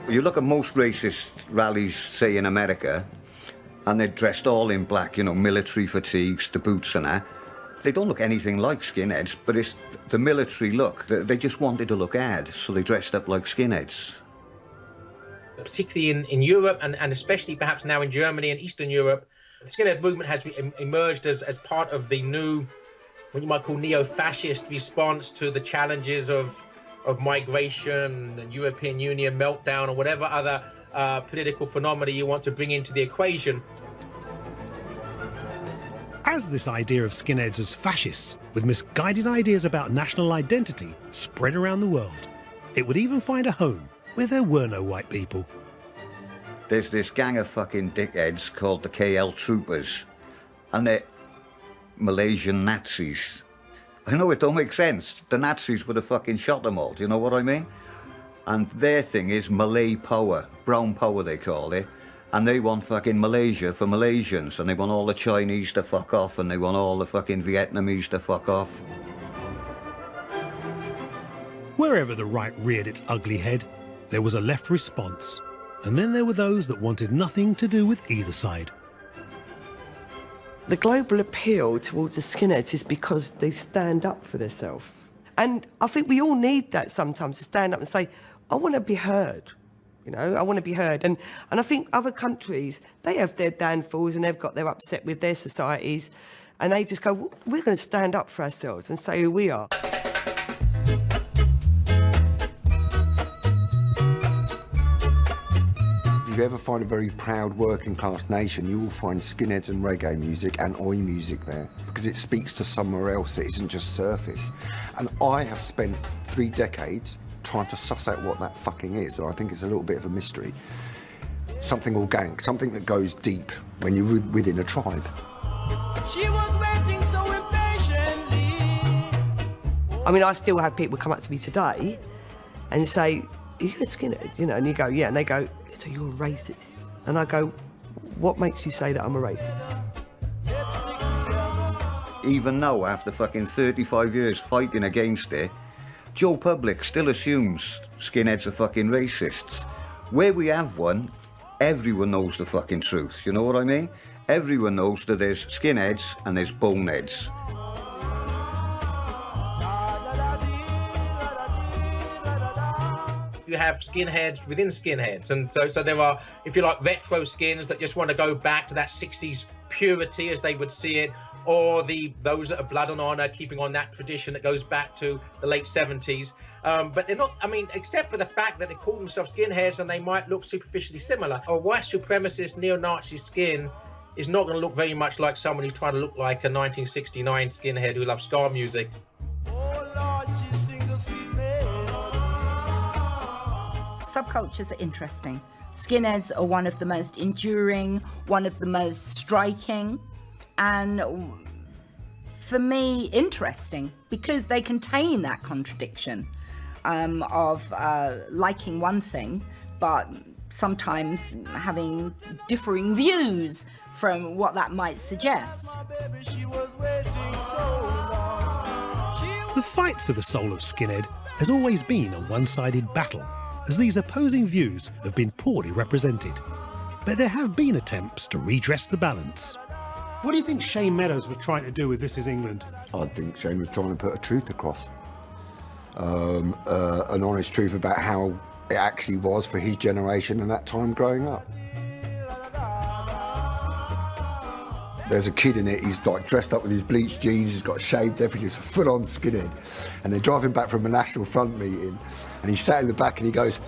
You look at most racist rallies, say in America, and they're dressed all in black, you know, military fatigues, the boots and that. They don't look anything like skinheads, but it's the military look. They just wanted to look ad, so they dressed up like skinheads. Particularly in Europe, and especially perhaps now in Germany and Eastern Europe, the skinhead movement has emerged as part of the new, what you might call neo-fascist response to the challenges of migration and European Union meltdown or whatever other political phenomena you want to bring into the equation. As this idea of skinheads as fascists, with misguided ideas about national identity, spread around the world, it would even find a home where there were no white people. There's this gang of fucking dickheads called the KL Troopers, and they're Malaysian Nazis. I know it don't make sense. The Nazis would have fucking shot them all, do you know what I mean? And their thing is Malay power, brown power they call it. And they want fucking Malaysia for Malaysians, and they want all the Chinese to fuck off, and they want all the fucking Vietnamese to fuck off. Wherever the right reared its ugly head, there was a left response. And then there were those that wanted nothing to do with either side. The global appeal towards the skinheads is because they stand up for themselves. And I think we all need that sometimes, to stand up and say, I want to be heard. You know, I want to be heard. And I think other countries, they have their downfalls and they've got their upset with their societies, and they just go, well, we're going to stand up for ourselves and say who we are. If you ever find a very proud working class nation, you will find skinheads and reggae music and oi music there, because it speaks to somewhere else. It isn't just surface. And I have spent 3 decades trying to suss out what that fucking is, or I think it's a little bit of a mystery. Something organic, something that goes deep when you're within a tribe. She was waiting so impatiently. I mean, I still have people come up to me today and say, "Are you a skinhead?" You know, and you go, "Yeah," and they go, "So you're a racist?" And I go, "What makes you say that I'm a racist?" Even now, after fucking 35 years fighting against it, Joe Public still assumes skinheads are fucking racists. Where we have one, everyone knows the fucking truth, you know what I mean? Everyone knows that there's skinheads and there's boneheads. You have skinheads within skinheads, and so there are, if you like, retro skins that just want to go back to that 60s purity as they would see it, or those that are blood and honor, keeping on that tradition that goes back to the late 70s. But they're not, I mean, except for the fact that they call themselves skinheads and they might look superficially similar. A white supremacist neo-Nazi skin is not going to look very much like someone who's trying to look like a 1969 skinhead who loves ska music. Subcultures are interesting. Skinheads are one of the most enduring, one of the most striking, and for me, interesting, because they contain that contradiction of liking one thing, but sometimes having differing views from what that might suggest. The fight for the soul of skinhead has always been a one-sided battle, as these opposing views have been poorly represented. But there have been attempts to redress the balance. What do you think Shane Meadows were trying to do with This Is England? I think Shane was trying to put a truth across. An honest truth about how it actually was for his generation and that time growing up. There's a kid in it, he's like dressed up with his bleached jeans, he's got shaved everything, he's a full-on skinhead. And they're driving back from a National Front meeting, and he's sat in the back and he goes,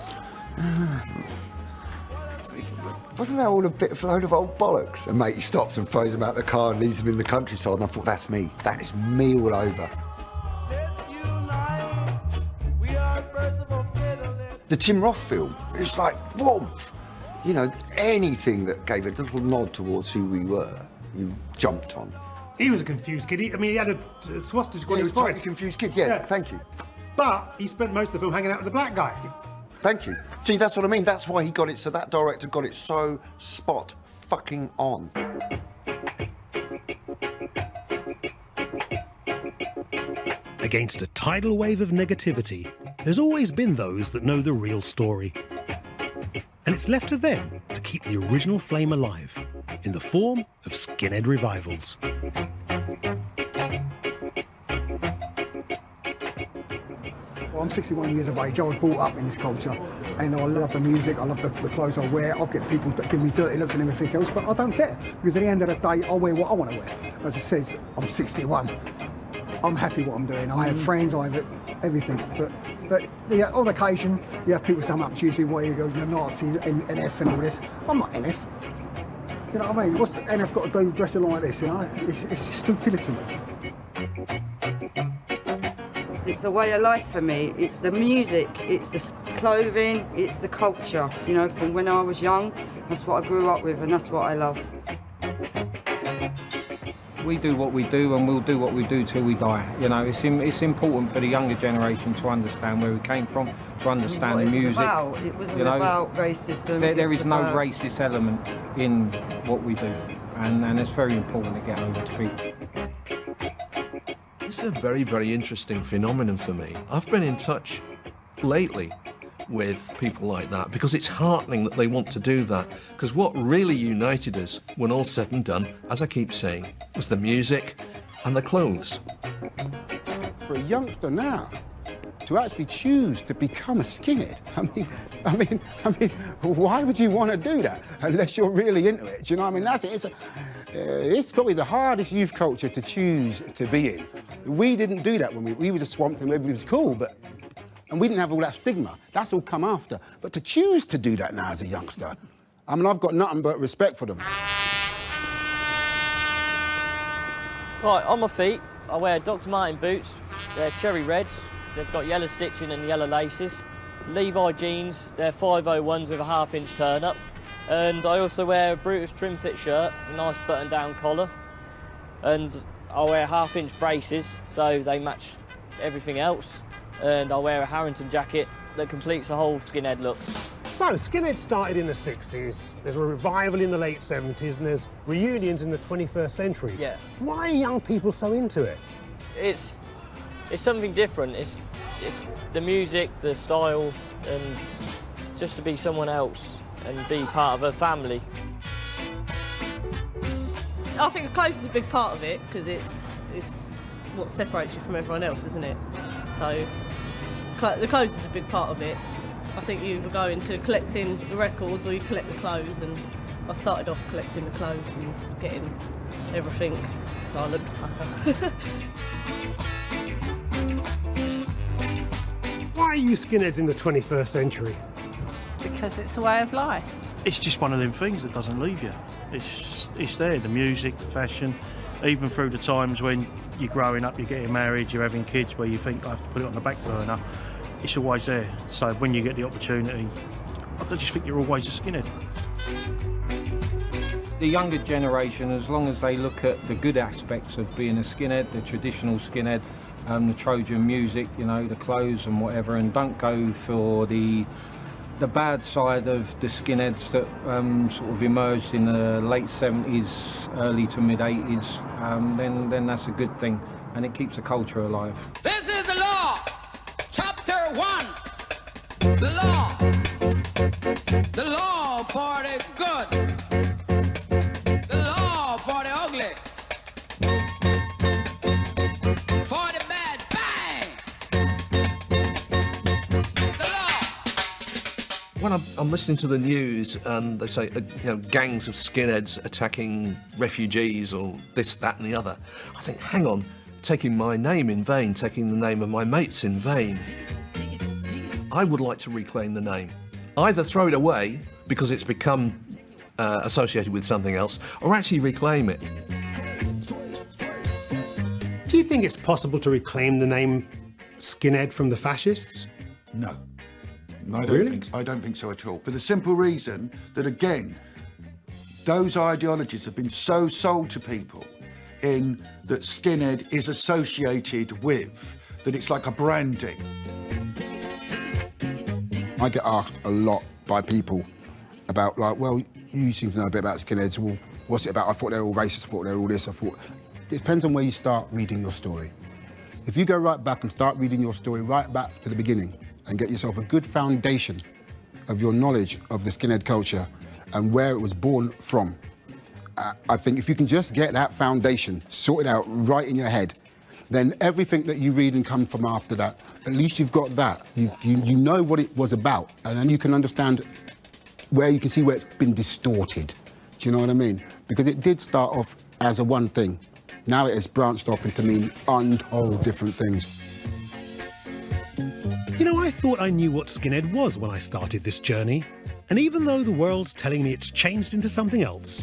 wasn't that all a bit of a load of old bollocks? And mate, he stops and throws him out the car and leaves him in the countryside, and I thought, that's me. That is me all over. The Tim Roth film, it's like warmth. You know, anything that gave a little nod towards who we were, you jumped on. He was a confused kid. He had a swastika on He his was a forehead. confused kid, yeah, thank you. But he spent most of the film hanging out with the black guy. Thank you. See, that's what I mean. That's why he got it, so that director got it so spot fucking on. Against a tidal wave of negativity, there's always been those that know the real story. And it's left to them to keep the original flame alive, in the form of skinhead revivals. Well, I'm 61 years of age. I was brought up in this culture, and I love the music, I love the clothes I wear. I've got people that give me dirty looks and everything else, but I don't care, because at the end of the day, I wear what I want to wear. As it says, I'm 61. I'm happy what I'm doing. I have friends, I have everything. But on occasion, you have people come up to you and say, well, you go, you're Nazi, NF and all this. I'm not NF. You know what I mean? What's the NF got to do dressing like this, you know? It's stupidity. It's a way of life for me. It's the music, it's the clothing, it's the culture. You know, from when I was young, that's what I grew up with and that's what I love. We do what we do and we'll do what we do till we die. You know, it's important for the younger generation to understand where we came from, to understand the music. It wasn't about racism. There is no racist element in what we do, and it's very important to get over to people. This is a very, very interesting phenomenon for me. I've been in touch lately with people like that because it's heartening that they want to do that, because what really united us when all said and done, as I keep saying, was the music and the clothes. For a youngster now to actually choose to become a skinhead, I mean, why would you want to do that unless you're really into it? Do you know what I mean? That's it. It's probably the hardest youth culture to choose to be in. We didn't do that when we were just swamped and everybody was cool, and we didn't have all that stigma. That's all come after. But to choose to do that now as a youngster, I mean, I've got nothing but respect for them. Right, on my feet, I wear Dr. Martin boots. They're cherry reds. They've got yellow stitching and yellow laces. Levi jeans, they're 501s with a half-inch turn-up. And I also wear a Brutus trim fit shirt, a nice button-down collar. And I wear half-inch braces, so they match everything else, and I wear a Harrington jacket that completes the whole skinhead look. So, skinhead started in the 60s, there's a revival in the late 70s, and there's reunions in the 21st century. Yeah. Why are young people so into it? It's something different. It's the music, the style, and just to be someone else and be part of a family. I think the clothes is a big part of it, because it's what separates you from everyone else, isn't it? So the clothes is a big part of it. I think you either go into collecting the records or you collect the clothes, and I started off collecting the clothes and getting everything, so I looked pucker. Why are you skinheads in the 21st century? Because it's a way of life. It's just one of them things that doesn't leave you. It's there, the music, the fashion, even through the times when you're growing up, you're getting married, you're having kids where you think I have to put it on the back burner. It's always there. So when you get the opportunity, I just think you're always a skinhead. The younger generation, as long as they look at the good aspects of being a skinhead, the traditional skinhead, the Trojan music, you know, the clothes and whatever, and don't go for the bad side of the skinheads that sort of emerged in the late 70s, early to mid 80s, then that's a good thing, and it keeps the culture alive. This is the law, chapter 1. The law for the good, the law for the ugly, for the bad, bang. When I'm listening to the news and they say, gangs of skinheads attacking refugees or this, that and the other, I think, hang on, taking my name in vain, taking the name of my mates in vain. I would like to reclaim the name. Either throw it away because it's become associated with something else, or actually reclaim it. Do you think it's possible to reclaim the name skinhead from the fascists? No. Really? I don't think so at all. For the simple reason that, again, those ideologies have been so sold to people in that skinhead is associated with, that it's like a branding. I get asked a lot by people about, like, well, you seem to know a bit about skinheads. Well, what's it about? I thought they were all racist, I thought they were all this, I thought... It depends on where you start reading your story. If you go right back and start reading your story right back to the beginning and get yourself a good foundation of your knowledge of the skinhead culture and where it was born from, I think if you can just get that foundation sorted out right in your head, then everything that you read and come from after that, at least you've got that. You know what it was about, and then you can understand where you can see where it's been distorted. Do you know what I mean? Because it did start off as a one thing. Now it has branched off into mean untold different things. You know, I thought I knew what skinhead was when I started this journey, and even though the world's telling me it's changed into something else,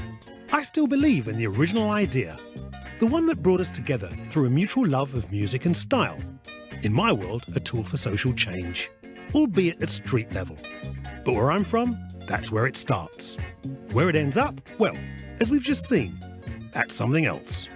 I still believe in the original idea, the one that brought us together through a mutual love of music and style. In my world, a tool for social change, albeit at street level. But where I'm from, that's where it starts. Where it ends up, well, as we've just seen, that's something else.